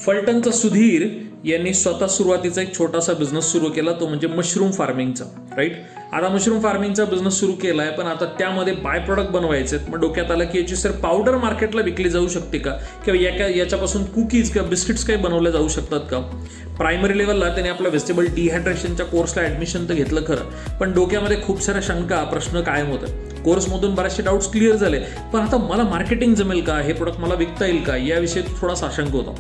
फलटणचा सुधीर यांनी स्वतः सुरुवातीचा एक छोटासा बिझनेस सुरू केला, तो म्हणजे मशरूम फार्मिंगचा. राईट. आता मशरूम फार्मिंगचा बिझनेस सुरू केला आहे, पण आता त्यामध्ये बाय प्रोडक्ट बनवायचे आहेत. मग डोक्यात आलं की याची सर पावडर मार्केटला विकली जाऊ शकते का, किंवा याच्यापासून कुकीज किंवा बिस्किट्स काही बनवले जाऊ शकतात का. प्रायमरी लेवलला त्याने आपल्या व्हेजिटेबल डिहायड्रेशनच्या कोर्सला ॲडमिशन तर घेतलं खरं, पण डोक्यामध्ये खूप साऱ्या शंका प्रश्न कायम होतात. कोर्समधून बरेचसे डाऊट्स क्लिअर झाले, पण आता मला मार्केटिंग जमेल का, हे प्रोडक्ट मला विकता येईल का, याविषयी थोडासा आशंक होता.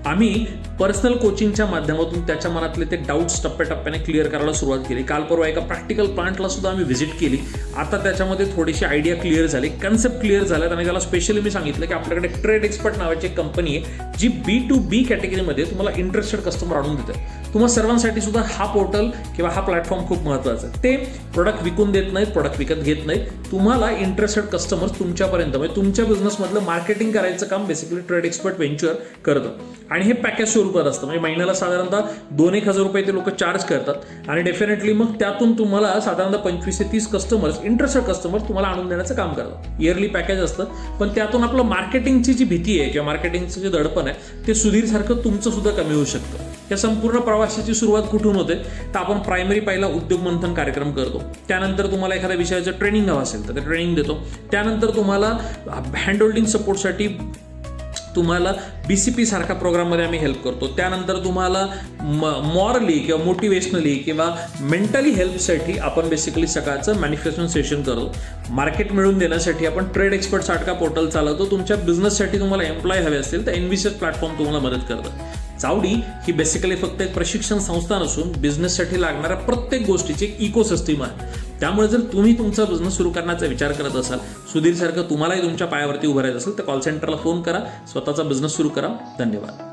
आम्ही पर्सनल कोचिंगच्या माध्यमातून त्याच्या मनातले ते डाऊट्स टप्प्याटप्प्याने क्लिअर करायला सुरुवात केली. काल परवा एका प्रॅक्टिकल प्लांटला सुद्धा आम्ही व्हिजिट केली. आता त्याच्यामध्ये थोडीशी आयडिया क्लिअर झाली, कन्सेप्ट क्लिअर झाल्यात, आणि त्याला स्पेशली मी सांगितलं की आपल्याकडे ट्रेड एक्सपर्ट नावाची एक कंपनी आहे जी B2B कॅटेगरीमध्ये तुम्हाला इंटरेस्टेड कस्टमर आणून देते. तुम्हा सर्वांसाठी सुद्धा हा पोर्टल किंवा हा प्लॅटफॉर्म खूप महत्त्वाचा आहे. ते प्रोडक्ट विकून देत नाहीत, प्रोडक्ट विकत घेत नाहीत, तुम्हाला इंटरेस्टेड कस्टमर्स तुमच्यापर्यंत, म्हणजे तुमच्या बिझनेसमधलं मार्केटिंग करायचं काम बेसिकली ट्रेड एक्सपर्ट व्हेंचर करतं. आणि हे पॅकेज स्वरूपात असतं, म्हणजे महिन्याला साधारणतः 2-1 हजार रुपये ते लोक चार्ज करतात, आणि डेफिनेटली मग त्यातून तुम्हाला साधारणतः 25 ते 30 कस्टमर्स, इंटरेस्टेड कस्टमर्स तुम्हाला आणून देण्याचं काम करतात. इयरली पॅकेज असतं, पण त्यातून आपलं मार्केटिंगची जी भीती आहे किंवा मार्केटिंगचं जे दडपण आहे ते सुधीरसारखं तुमचं सुद्धा कमी होऊ शकतं. या संपूर्ण प्रवासाची सुरुवात कुठून होते, तर आपण प्रायमरी पहिला उद्योग मंथन कार्यक्रम करतो. त्यानंतर तुम्हाला एखाद्या विषयाचं ट्रेनिंग हवं असेल तर ते ट्रेनिंग देतो. त्यानंतर तुम्हाला हँड होल्डिंग सपोर्टसाठी तुम्हाला BCP सारखा प्रोग्राममध्ये आम्ही हेल्प करतो. त्यानंतर तुम्हाला मॉरली किंवा मोटिवेशनली किंवा मेंटली हेल्पसाठी आपण बेसिकली सकाळचं मॅनिफेस्टेशन सेशन करतो. मार्केट मिळवून देण्यासाठी आपण ट्रेड एक्सपर्ट सारखा पोर्टल चालवतो. तुमच्या बिझनेससाठी तुम्हाला एम्प्लॉय हवे असतील तर एनव्हीसीएस प्लॅटफॉर्म तुम्हाला मदत करतं. चावडी ही बेसिकली फक्त एक प्रशिक्षण संस्था नसून बिझनेससाठी लागणाऱ्या प्रत्येक गोष्टीची एक इकोसिस्टम आहे. त्यामुळे जर तुम्ही तुमचा बिझनेस सुरू करण्याचा विचार करत असाल, सुधीरसारखं तुम्हालाही तुमच्या पायावरती उभं राहायचं असेल, तर कॉल सेंटरला फोन करा, स्वतःचा बिझनेस सुरू करा. धन्यवाद.